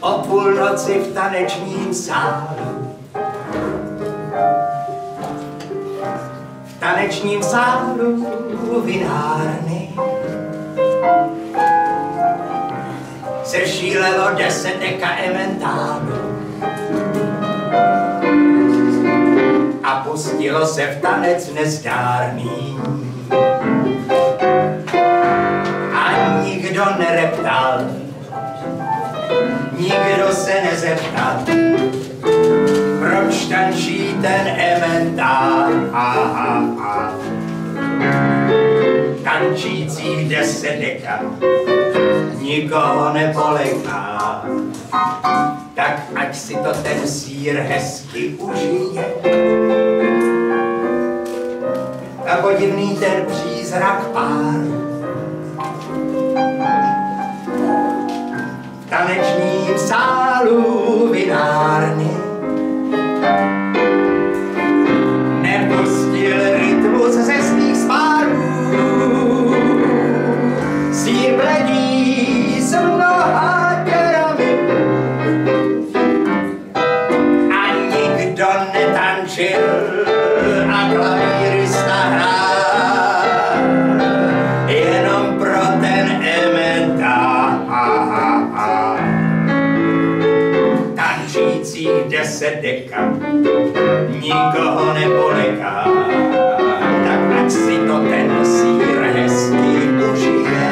o půlnoci v tanečním sálu. V tanečním sálu vinárny se šílelo 10 deka ementálu a pustilo se v tanec nezdárný. A nikdo nereptal, nikdo se nezeptal, proč tančí ten ementál. Tančících 10 deka nikoho nepoleká, tak ať si to ten sýr hezky užije. A podivný ten přízrak páru v tanečním sálu vinárny nepustil rytmus ze svých spárů. Sýr bledý s mnoha děrami a nikdo netančil a klavírista hrál jenom pro ten ementál. Tančících 10 deka nikoho nepoleká, tak ať si to ten sýr hezky užije.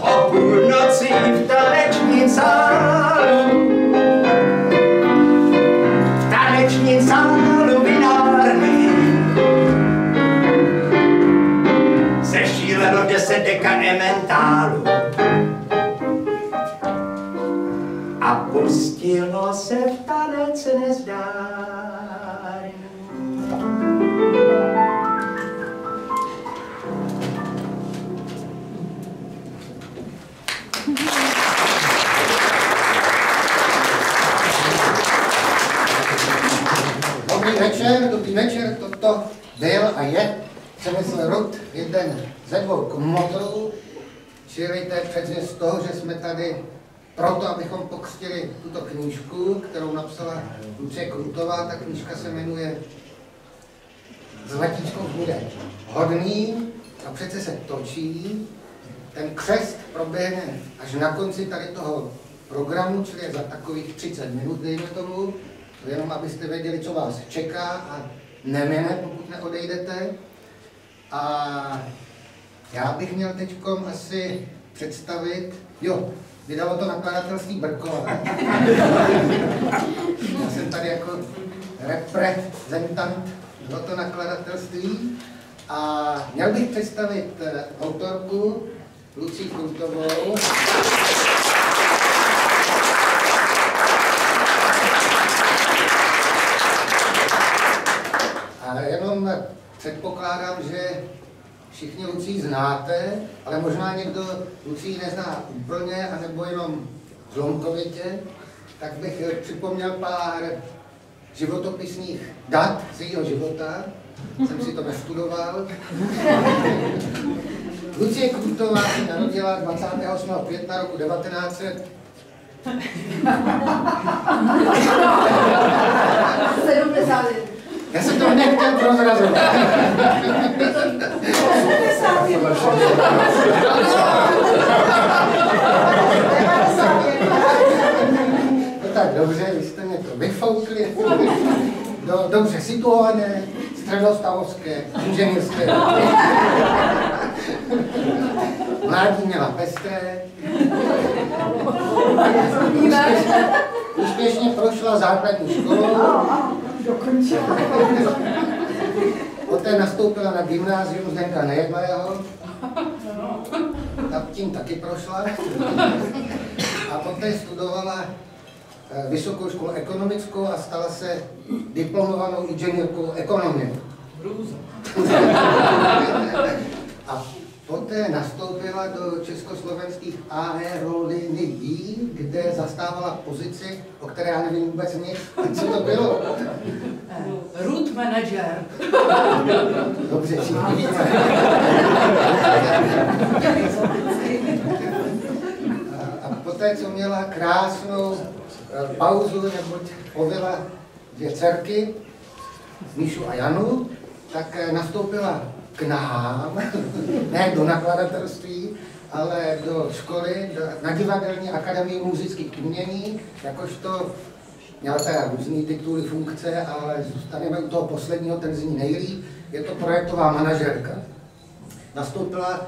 O půlnoci v tanečním sálu, v tanečním sálu vinárny se šílelo 10 deka ementálu a pustilo se v tanec nezdárný. Dobrý večer, toto byl a je Přemysl Rud, jeden ze 2 komotorů, čili to je předzvěst toho, že jsme tady proto, abychom pokřtili tuto knížku, kterou napsala Lucie Krutová. Ta knížka se jmenuje Zlatíčko bude hodný a přece se točí. Ten křest proběhne až na konci tady toho programu, čili za takových 30 minut, dejme tomu. Jenom abyste věděli, co vás čeká a nemine, pokud neodejdete. A já bych měl teďkom asi představit, vydalo to nakladatelství Brkové. Já jsem tady jako reprezentant tohoto nakladatelství a měl bych představit autorku Lucii Krutovou. A jenom předpokládám, že všichni Lucii znáte, ale možná někdo Lucii nezná úplně, anebo jenom zlomkovitě, tak bych připomněl pár životopisných dat z jejího života. Jsem si to nastudoval. Lucie Krutová se narodila 28. května roku 1900. Já jsem to nechtěl prozrazovat. No tak dobře, vy jste mě to vyfoukli. Dobře situované, středostavovské, inženýrské. Mládí měla pestré. Úspěšně prošla základní školu. Poté nastoupila na gymnázium Zdenka Nejedlého. A tím taky prošla. A poté studovala vysokou školu ekonomickou a stala se diplomovanou inženýrkou ekonomie. A poté nastoupila do československých aerolinií, kde zastávala pozici, o které já nevím vůbec nic. A co to bylo? Route manager. Dobře, všichni víme. A poté, co měla krásnou pauzu, neboť povila 2 dcerky, Míšu a Janu, tak nastoupila k nám, ne do nakladatelství, ale do školy, na Divadelní akademii múzických umění, jakožto měla teda různý tituly, funkce, ale zůstaneme u toho posledního, ten zní nejlíp, je to projektová manažerka. Nastoupila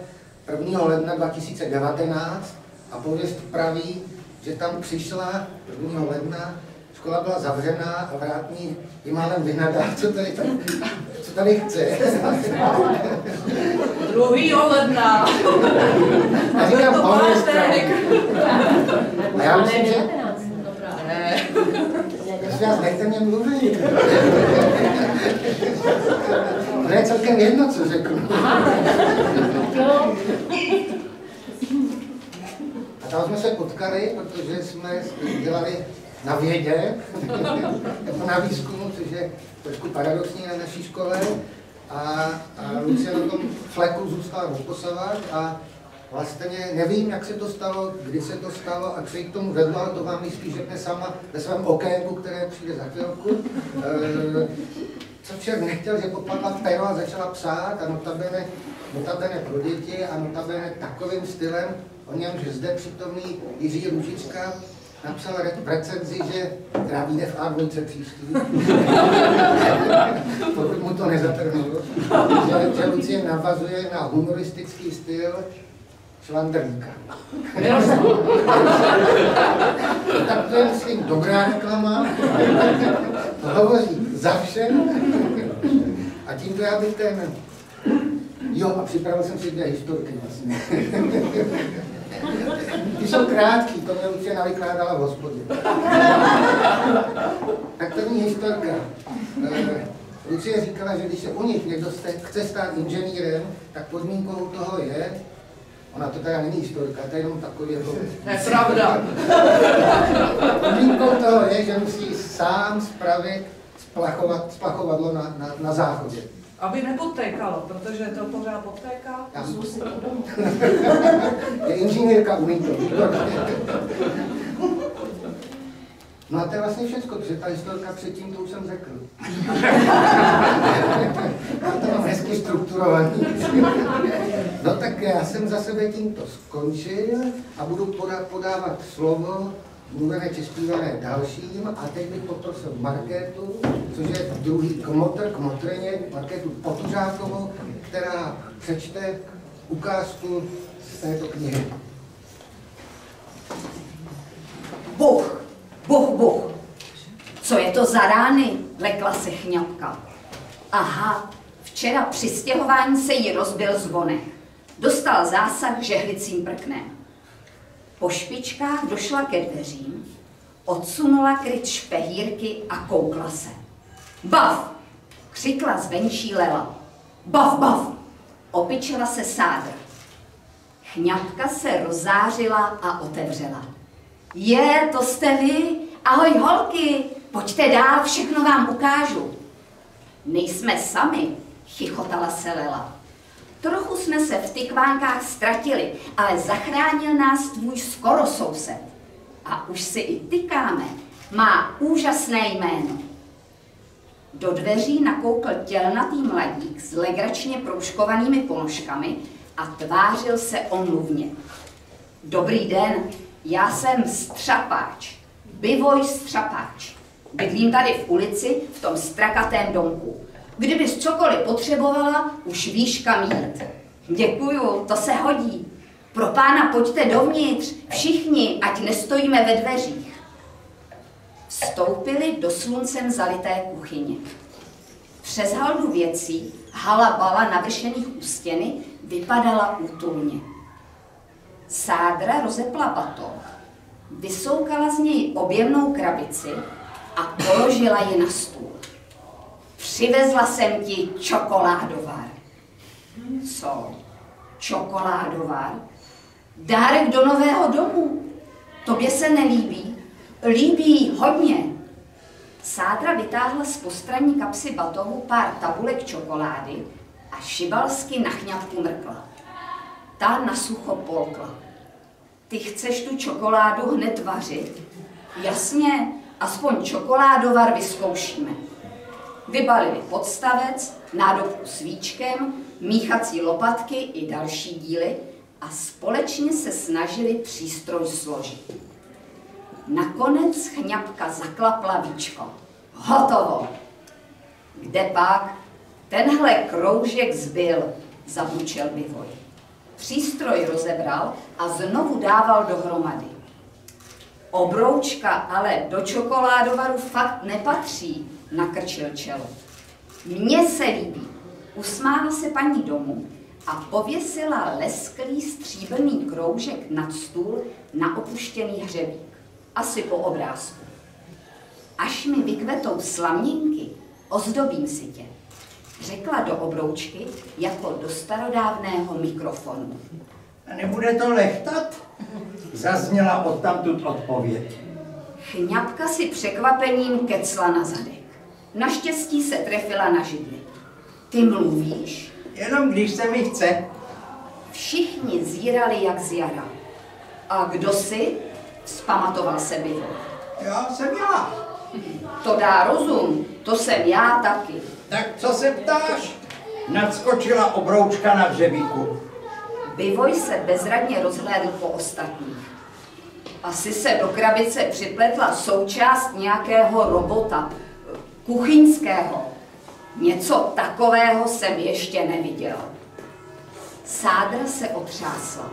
1. ledna 2019 a pověst praví, že tam přišla 1. ledna, škola byla zavřená a vrátný ji málem vynadá, co tady chce. 2. ledna. A říkám, pověst praví. A já myslím, že... Prosím vás, nechte mě mluvit. To je celkem jedno, co řeknu. A tam jsme se potkali, protože jsme dělali na vědě, jako na výzkumu, což je trošku paradoxní na naší škole. A Lucie na tom fleku zůstala doposavat a vlastně nevím, jak se to stalo, kdy se to stalo a co jí k tomu vedlo, ale to vám spíš řekne sama ve svém okénku, které přijde za chvilku. Co člověk nechtěl, že popadla pero a začala psát a notabene pro děti a notabene takovým stylem, o němž zde přítomný Jiří Růžička napsal v recenzi, že která vyjde v A2 příští, pokud mu to nezatrhnulo, že Lucie navazuje na humoristický styl Švandrlíka. Tak to je, myslím, dobrá reklama. To hovoří za vše. A tímto já bych ten... Jo, a připravil jsem si 2 historky vlastně. Ty jsou krátký, to mě Lucie navykládala v hospodě. Tak první historka. Lucie říkala, že když se u nich někdo chce stát inženýrem, tak podmínkou toho je, ona to teda není historka, to je jenom takový jako... To je pravda. Podmínkou toho je, že musí sám spravit splachovadlo na záchodě. Aby nepodtékalo, protože to pořád podtéká. Je inženýrka, umí to. No a to je vlastně všechno, protože ta historka předtím, to už jsem řekl. To mám hezky strukturovaný. No tak já jsem za sebe tímto skončil a budu podávat slovo mluvené či zpívané dalším a teď bych poprosil Markétu, což je druhý kmotreně, Markétu Potuřákovou, která přečte ukázku z této knihy. Bůh, co je to za rány, lekla se Chňapka. Aha, včera při stěhování se jí rozbil zvonek. Dostal zásah žehlicím prknem. Po špičkách došla ke dveřím, odsunula kryt špehírky a koukla se. Bav! Křikla zvenčí Lela. Bav, bav! Opičila se Sádr. Chňapka se rozzářila a otevřela. Je, to jste vy? Ahoj holky, pojďte dál, všechno vám ukážu. Nejsme sami, chichotala se Lela. Trochu jsme se v tykvánkách ztratili, ale zachránil nás tvůj skoro soused. A už si i tykáme, má úžasné jméno. Do dveří nakoukl tělnatý mladík s legračně proužkovanými ponožkami a tvářil se omluvně. Dobrý den, já jsem Střapáč, Bivoj Střapáč. Bydlím tady v ulici, v tom strakatém domku. Kdybys cokoliv potřebovala, už víš, kam jít. Děkuju, to se hodí. Pro pána pojďte dovnitř, všichni, ať nestojíme ve dveřích. Vstoupili do sluncem zalité kuchyně. Přes haldu věcí, hala bala navršených u stěny, vypadala útulně. Sádra rozepla batoh, vysoukala z něj objemnou krabici a položila ji na stůl. Přivezla jsem ti čokoládovar. Co? Čokoládovar? Dárek do nového domu. Tobě se nelíbí? Líbí hodně. Sádra vytáhla z postranní kapsy batohu pár tabulek čokolády a šibalsky na Chňapku mrkla. Ta nasucho polkla. Ty chceš tu čokoládu hned vařit? Jasně, aspoň čokoládovar vyzkoušíme. Vybalili podstavec, nádobku s víčkem, míchací lopatky i další díly a společně se snažili přístroj složit. Nakonec Chňapka zaklapla víčko. Hotovo! Kde pak? Tenhle kroužek zbyl, zabučel Bivoj. Přístroj rozebral a znovu dával dohromady. Obroučka ale do čokoládovaru fakt nepatří, nakrčil čelo. Mně se líbí. Usmála se paní domů a pověsila lesklý stříbrný kroužek nad stůl na opuštěný hřebík. Asi po obrázku. Až mi vykvetou slaměnky, ozdobím si tě, řekla do obroučky jako do starodávného mikrofonu. A nebude to lechtat? Zazněla odtamtud odpověď. Chňapka si překvapením kecla na zadek. Naštěstí se trefila na židli. Ty mluvíš? Jenom když se mi chce. Všichni zírali jak z jara. A kdo si? Vzpamatoval se Bivoj. Já jsem já. To dá rozum, to jsem já taky. Tak co se ptáš? Nadskočila obroučka na hřebíku. Bivoj se bezradně rozhlédl po ostatních. Asi se do krabice připletla součást nějakého robota, kuchyňského. Něco takového jsem ještě neviděl. Sádra se otřásla.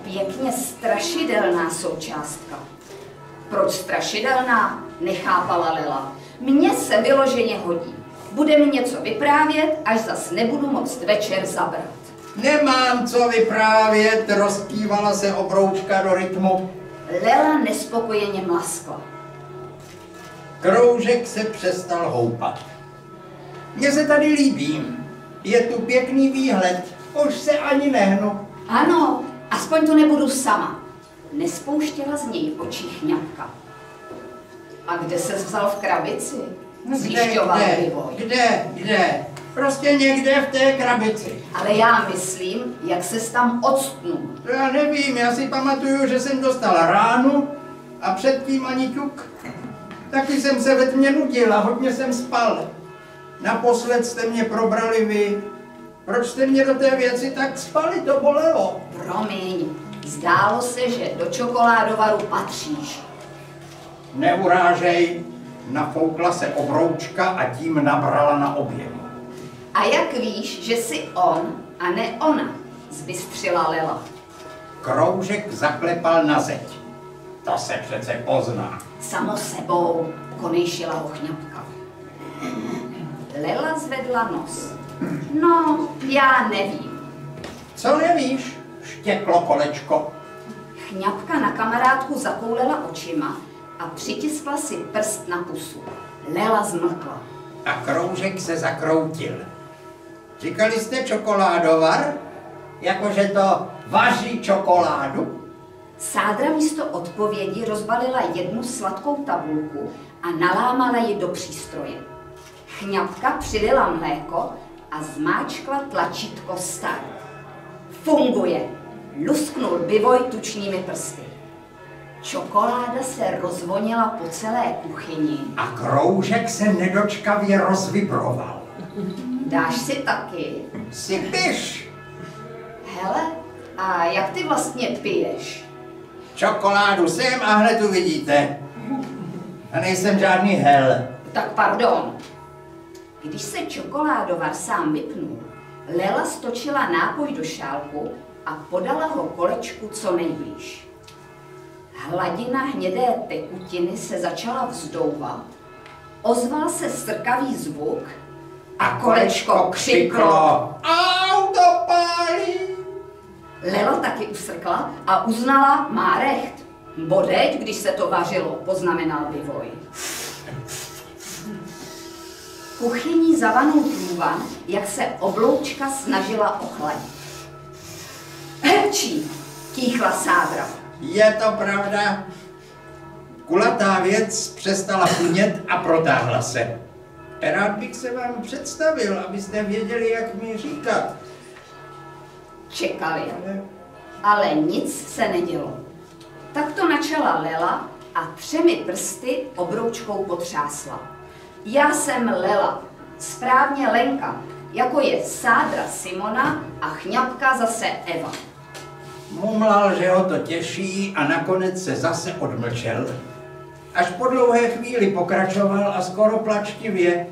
Pěkně strašidelná součástka. Proč strašidelná? Nechápala Lela. Mně se vyloženě hodí. Bude mi něco vyprávět, až zas nebudu moct večer zabrat. Nemám co vyprávět, rozkývala se obroučka do rytmu. Lela nespokojeně mlaskla. Kroužek se přestal houpat. Mně se tady líbí. Je tu pěkný výhled. Už se ani nehnu. Ano, aspoň to nebudu sama. Nespouštěla z něj očí Chňapka. A kde se vzal v krabici? Zjišťoval Bivoj. Kde? Prostě někde v té krabici. Ale já myslím, jak ses tam odstnul. To já nevím, já si pamatuju, že jsem dostal ránu a předtím ani ťuk. Taky jsem se ve tmě nudil a hodně jsem spal. Naposled jste mě probrali vy. Proč jste mě do té věci tak spali, to bolelo. Promiň, zdálo se, že do čokoládovaru patříš. Neurážej, nafoukla se obroučka a tím nabrala na objemu. A jak víš, že jsi on a ne ona, zbystřila Lela. Kroužek zaklepal na zeď. To se přece pozná. Samo sebou, konejšila ho Chňapka. Lela zvedla nos. No, já nevím. Co nevíš? Štěklo kolečko. Chňapka na kamarádku zakoulela očima a přitiskla si prst na pusu. Lela zmlkla. A kroužek se zakroutil. Říkali jste čokoládovar? Jakože to vaří čokoládu? Sádra místo odpovědi rozbalila jednu sladkou tabulku a nalámala ji do přístroje. Chňapka přilila mléko a zmáčkla tlačítko start. Funguje! Lusknul Bivoj tučnými prsty. Čokoláda se rozvonila po celé kuchyni. A kroužek se nedočkavě rozvibroval. Dáš si taky? Si piš! Hele, a jak ty vlastně piješ? Čokoládu sem a hned tu vidíte. A nejsem žádný hel. Tak pardon. Když se čokoládovar sám vypnul, Lela stočila nápoj do šálku a podala ho kolečku co nejblíž. Hladina hnědé tekutiny se začala vzdouvat, ozval se strkavý zvuk a kolečko křiklo. Au, to pálí! Lela taky usrkla a uznala, má recht. Bodeď, když se to vařilo, poznamenal Bivoj. Kuchyní zavanul průvan, jak se obloučka snažila ochladit. Herčí, kýchla Sádra. Je to pravda. Kulatá věc přestala funět a protáhla se. Rád bych se vám představil, abyste věděli, jak mi říkat. Čekali, ale nic se nedělo. Tak to načala Lela a 3 prsty obroučkou potřásla. Já jsem Lela, správně Lenka, jako je Sádra Simona a Chňapka zase Eva. Mumlal, že ho to těší a nakonec se zase odmlčel. Až po dlouhé chvíli pokračoval a skoro plačtivě.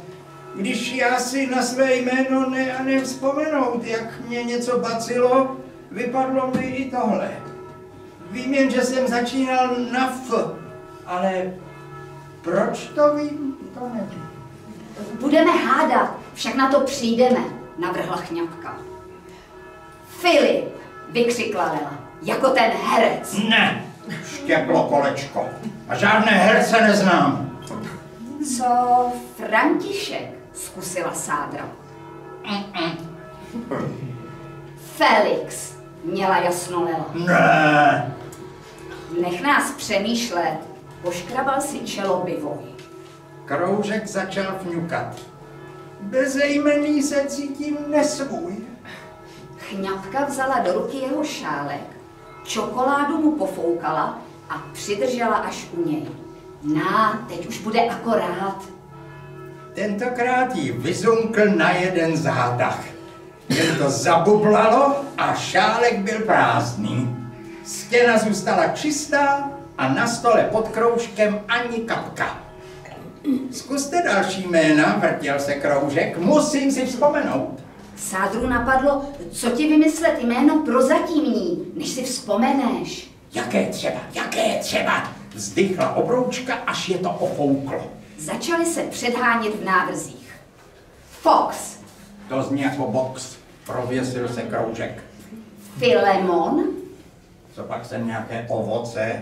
Když já si na své jméno nevzpomenout, jak mě něco bacilo, vypadlo mi i tohle. Vím jen, že jsem začínal na F, ale proč to vím, to nevím. Budeme hádat, však na to přijdeme, navrhla Chňapka. Filip, vykřikla Lela, jako ten herec. Ne, štěplo kolečko. A žádné herce neznám. Co František, zkusila Sádra. Felix, měla jasno Lela. Ne. Nech nás přemýšlet, poškrabal si čelo Bivoj. Kroužek začal fňukat. Bezejmenný se cítím nesvůj. Chňapka vzala do ruky jeho šálek, čokoládu mu pofoukala a přidržela až u něj. Teď už bude akorát. Tentokrát jí vyzunkl na jeden zátah. Jen to zabublalo a šálek byl prázdný. Stěna zůstala čistá a na stole pod kroužkem ani kapka. Zkuste další jména, vrtěl se Kroužek, musím si vzpomenout. Sádru napadlo, co ti vymyslet jméno prozatímní, než si vzpomeneš. Jaké třeba, vzdychla obroučka, až je to ofouklo. Začali se předhánět v návrzích. Fox. To zní jako box, prověsil se Kroužek. Filemon. Co pak jsem nějaké ovoce?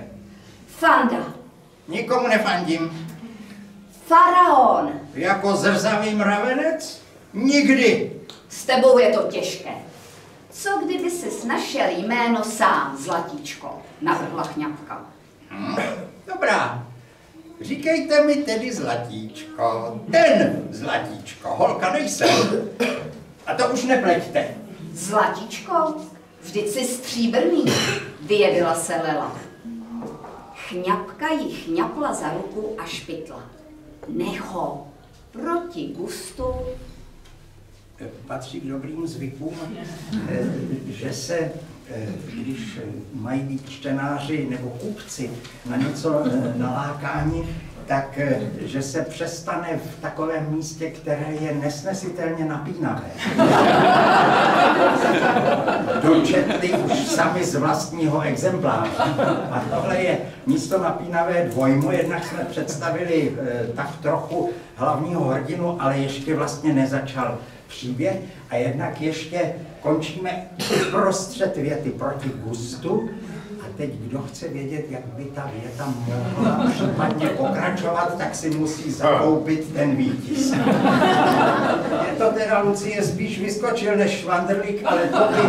Fanda. Nikomu nefandím. Faraon. Jako zrzavý mravenec? Nikdy. S tebou je to těžké. Co kdyby si našel jméno sám, Zlatíčko, navrhla Chňapka. Dobrá. Říkejte mi tedy Zlatíčko. Ten Zlatíčko, holka nejsem. A to už nepleťte. Zlatíčko? Vždyť jsi stříbrný, vyjevila se Lela. Chňapka jí chňapla za ruku a špitla. Nech ho, proti gustu. Patří k dobrým zvykům, že se, když mají být čtenáři nebo kupci na něco nalákáni, tak že se přestane v takovém místě, které je nesnesitelně napínavé. Dočetli už sami z vlastního exempláře. A tohle je místo napínavé dvojmo, jednak jsme představili tak trochu hlavního hrdinu, ale ještě vlastně nezačal příběh a jednak ještě končíme prostřed věty proti gustu. A teď, kdo chce vědět, jak by ta věta mohla případně pokračovat, tak si musí zakoupit ten výtisk. Je to teda, Lucie, spíš vyskočil než Švandrlík, ale to by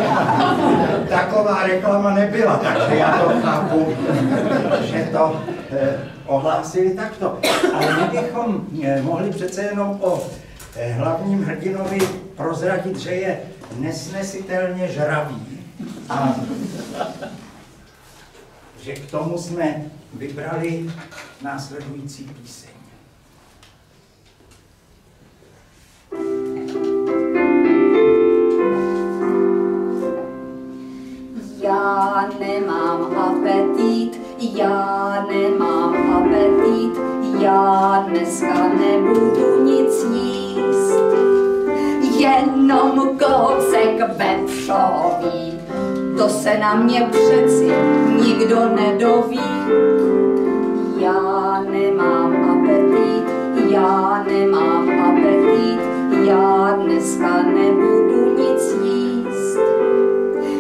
taková reklama nebyla, takže já to chápu, že to ohlásili takto. Ale my bychom mohli přece jenom o hlavním hrdinovi prozradit, že je nesnesitelně žravý. A že k tomu jsme vybrali následující píseň. Já nemám apetit, já dneska nebudu nic jíst. Jenom kousek vepřový, to se na mě přeci nikdo nedoví. Já nemám apetit, já dneska nebudu nic jíst.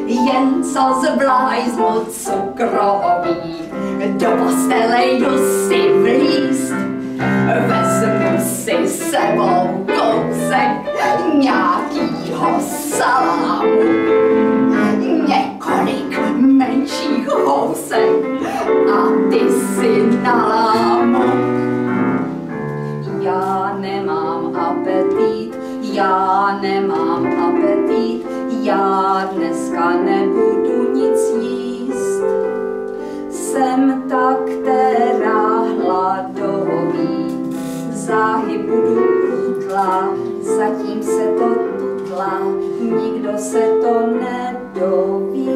Jen co z blájzmu cukroví, do postele jdu si vlízt. Vezmu si sebou kousek nějakýho salámu, několik menších housek a ty si nalámu. Já nemám apetit, já dneska nebudu nic jíst. jsem ta, která hladový, záhy budu utla, zatím se to tutla, nikdo se to nedoví.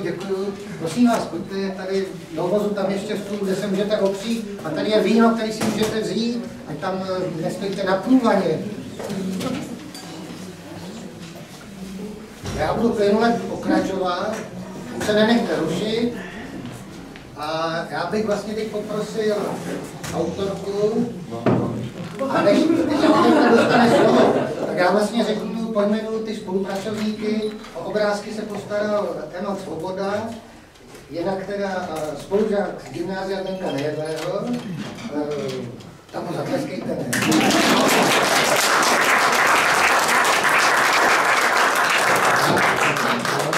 Děkuju. Prosím vás, pojďte tady do vozu, tam ještě stůl, kde se můžete opřít. A tady je víno, který si můžete vzít, ať tam nestojíte na průvaně. Já budu plynule pokračovat, už se nenechte rušit. A já bych vlastně teď poprosil autorku, a než dostane slovo, tak já vlastně řeknu, pojmenuji ty spolupracovníky. O obrázky se postaral Emil Svoboda, jinak teda spolužák z gymnázia Zdenka Nejedlého. Tam ho zatleskejte, ne?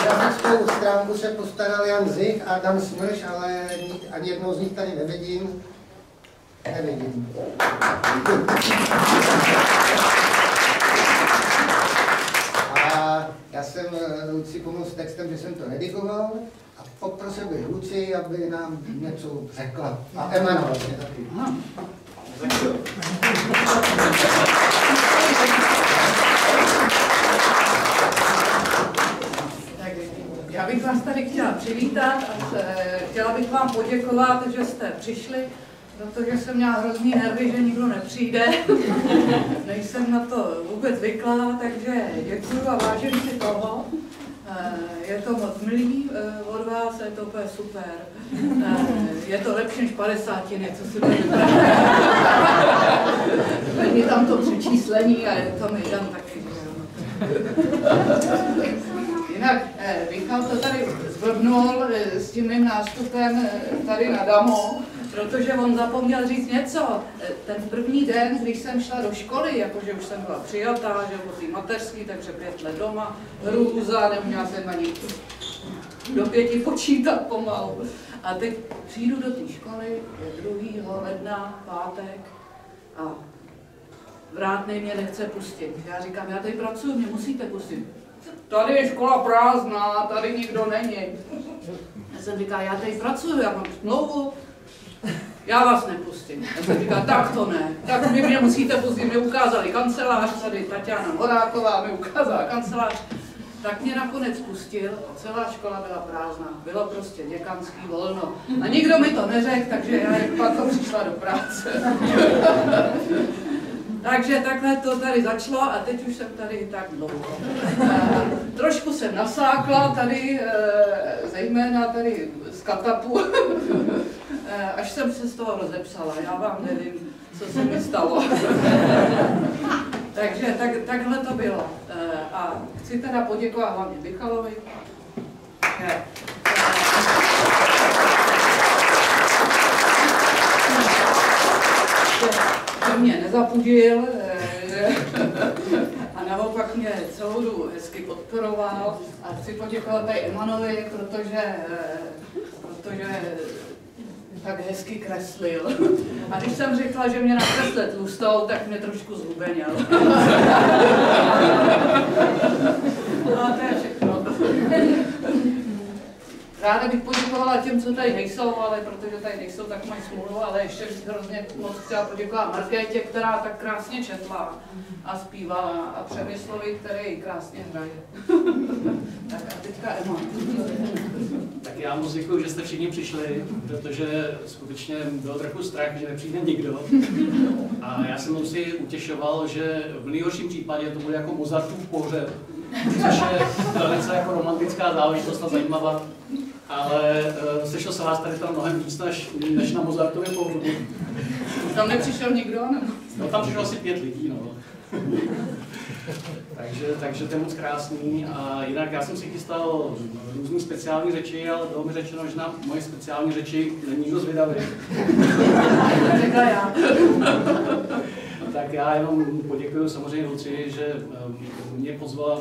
Grafickou stránku se postaral Jan Zich a Dan Smrš, ale ani jednou z nich tady nevidím. A já jsem Luci pomohl s textem, že jsem to redigoval a poprosil bych Luci, aby nám něco řekla. A Emana vlastně taky. Já bych vás tady chtěla přivítat a chtěla bych vám poděkovat, že jste přišli, protože jsem měla hrozný nervy, že nikdo nepřijde. Nejsem na to vůbec zvyklá, takže děkuju a vážím si toho. Je to moc milý od vás, je to úplně super. Je to lepší než 50, co si bude vybrát. Není tam to přečíslení a je tam jeden taky. Jinak Michal to tady zblbnul s tím mým nástupem tady na Damo, protože on zapomněl říct něco. Ten první den, když jsem šla do školy, jakože už jsem byla přijatá, že od té mateřský, takže 5 let doma, hrůza, neměla jsem ani do 5 počítat pomalu. A teď přijdu do té školy, je 2. ledna, pátek, a vrátnej mě nechce pustit. Já říkám, já tady pracuji, mě musíte pustit. Tady je škola prázdná, tady nikdo není. Já jsem říkal, já tady pracuji, já mám smlouvu, já vás nepustím. Já jsem říkal, tak to ne, tak vy mě musíte pustit, mě ukázali kancelář, tady Tatiana Horáková mi ukázala kancelář. Tak mě nakonec pustil a celá škola byla prázdná, bylo prostě děkanský volno. A nikdo mi to neřekl, takže já pak to přišla do práce. Takže takhle to tady začalo a teď už jsem tady tak dlouho. Trošku jsem nasákla tady, zejména tady z katapu, až jsem se z toho rozepsala. Já vám nevím, co se mi stalo. Takže takhle to bylo. A chci teda poděkovat hlavně Michalovi. Že mě nezapudil a naopak mě celou dobu hezky podporoval. A chci poděkovat tady Emanovi, protože tak hezky kreslil. A když jsem řekla, že mě nakresle tlustou, tak mě trošku zhubenil. A to je všechno. Ráda bych poděkovala těm, co tady nejsou, ale protože tady nejsou, tak mají smůlu, ale ještě bych hrozně moc chtěla poděkovat Markétě, která tak krásně četla a zpívala, a Přemyslovi, který krásně hraje. Tak a teďka Emma. Tak já moc děkuji, že jste všichni přišli, protože skutečně byl trochu strach, že nepřijde nikdo. A já jsem si utěšoval, že v nejhorším případě to bude jako Mozartův pohřeb, což je velice jako romantická záležitost a zajímavá. Ale slyšel se vás tady tam mnohem víc než na Mozartově pohřbu. Tam nepřišel nikdo, nebo? No tam přišlo asi 5 lidí, no. takže to je moc krásný. A jinak já jsem si chystal různý speciální řeči, ale bylo mi řečeno, že na moje speciální řeči není nikdo zvědavý. Řekla já. Tak já jenom poděkuji samozřejmě Luci, že mě pozvala,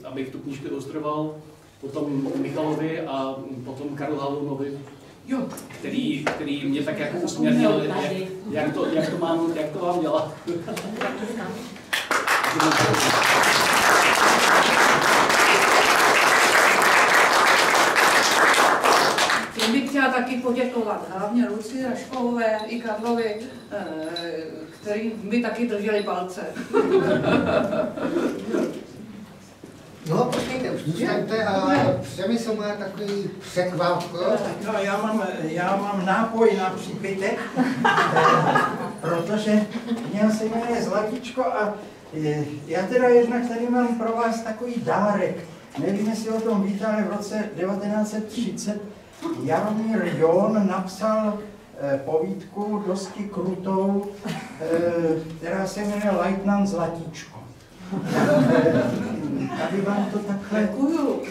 abych tu knížku ilustroval, potom Michalovi a potom Karlu Halunovi, Jo. který mě tak jako usměrnil, jak to mám dělat. Tím bych chtěla taky poděkovat hlavně Lucii Raškovové i Karlovi, který mi taky drželi palce. No, počkejte, už zůstaňte a Přemysl má takový překvapko. No, já mám nápoj na přípitek, protože měl se jmenuje Zlatičko a já teda jednak tady mám pro vás takový dárek. Nevím, jestli o tom víte, ale v roce 1930 Jaromír John napsal povídku dosti krutou, která se jmenuje Lajtnant Zlatíčko. Tady vám to takhle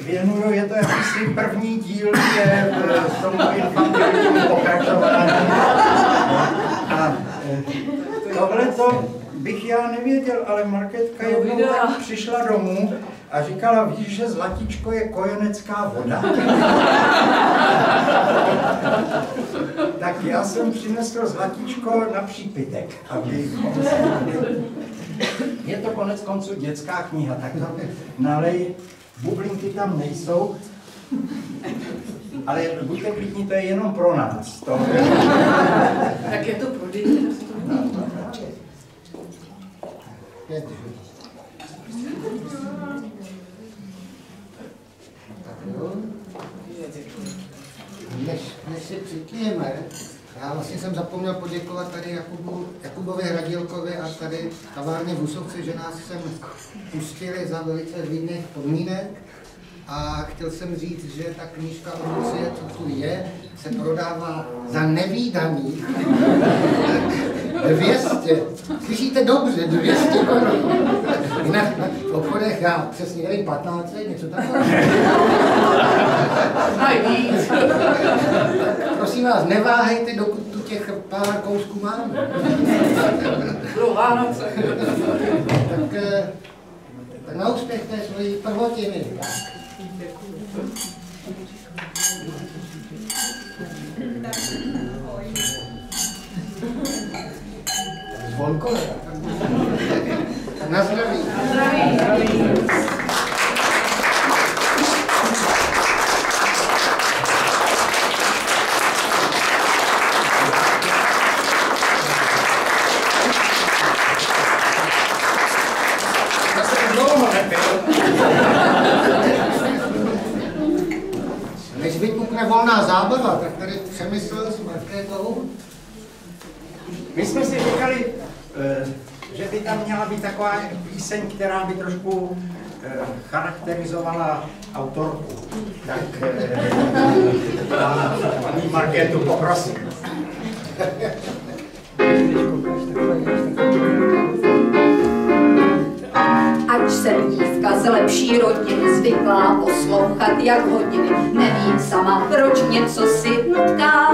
věnuju, je to jakýsi první díl, je v tomu infantilnímu pokračování. A tohleto bych já nevěděl, ale Markétka jednou tak přišla domů a říkala, víš, že Zlatíčko je kojenecká voda? Tak já jsem přinesl Zlatíčko na přípitek, je to konec konců dětská kniha, tak to nalej, bublinky tam nejsou, ale buďte klidní, to je jenom pro nás. To... Tak je to pro děti. Než si připijeme, já vlastně jsem zapomněl poděkovat tady Jakubovi Hradilkovi a tady kavárně v Husovce, že nás sem pustili za velice výjimných podmínek. A chtěl jsem říct, že ta knížka o Lucie, co tu je, se prodává za nevídaných 200. Slyšíte dobře, 200 korun. Jinak v obchodech, já přesně nevím, 15, něco takového. Prosím vás, neváhejte, dokud tu těch pár kousků máme. Pro Vánoce. Tak na úspěch té svojí prvotiny. Zvonkové. Na zdraví. Na zdraví. Než vypukne volná zábava, tak tady Přemysl s Markétou. My jsme si říkali, že by tam měla být taková píseň, která by trošku charakterizovala autorku. Tak paní Markétu poprosím. Ač jsem dívka z lepší rodiny, zvyklá poslouchat jak hodiny, nevím sama, proč něco si nutká.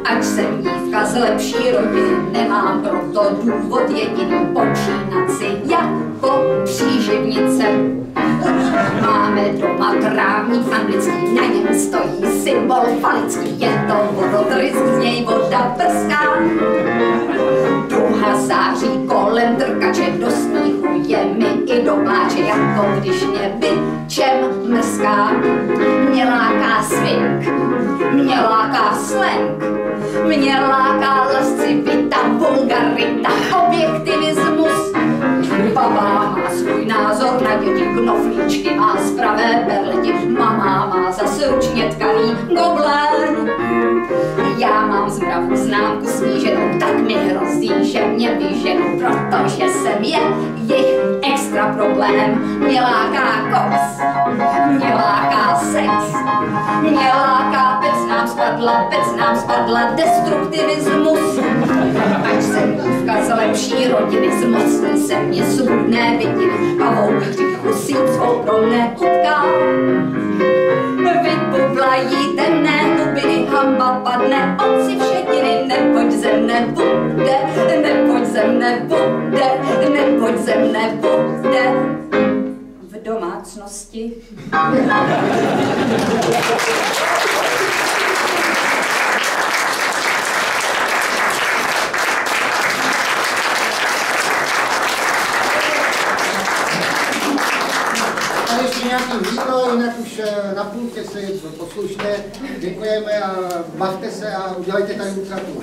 Ač jsem dívka z lepší rodiny, nemám proto důvod jediný počínat si jako příživnice. Máme doma trávník anglický, na něm stojí symbol falický, je to vodotrysk, z něj voda prská. Druha září kolem drkače, do smíchu je mi i do pláče, jako když mě bičem mrská. Mě láká swing, mě láká slang, mě láká lascivita, vulgarita, objektivismus. Baba má svůj názor na děti, knoflíčky má z pravé berleti, mama má zase ručně tkaný goblen. Já mám z mravu známku sníženou, tak mi hrozí, že mě vyženou, protože jsem jejich extra problém. Mě láká koks, mě láká sex, mě láká pec nám spadla destruktivismus. Ať jsem dívka z lepší rodiny, zmocní se mě svůdné vidiny, pavou hříchu síť svou pro mne utká. Vypuplají temné huby, hamba padne, oci všetiny, nepojď ze mne bude, nepojď ze mne bude, nepojď ze mne bude. V domácnosti. dát ještě nějaký víno, jinak už na půlce si poslušte. Děkujeme a bavte se a udělejte tady útratu.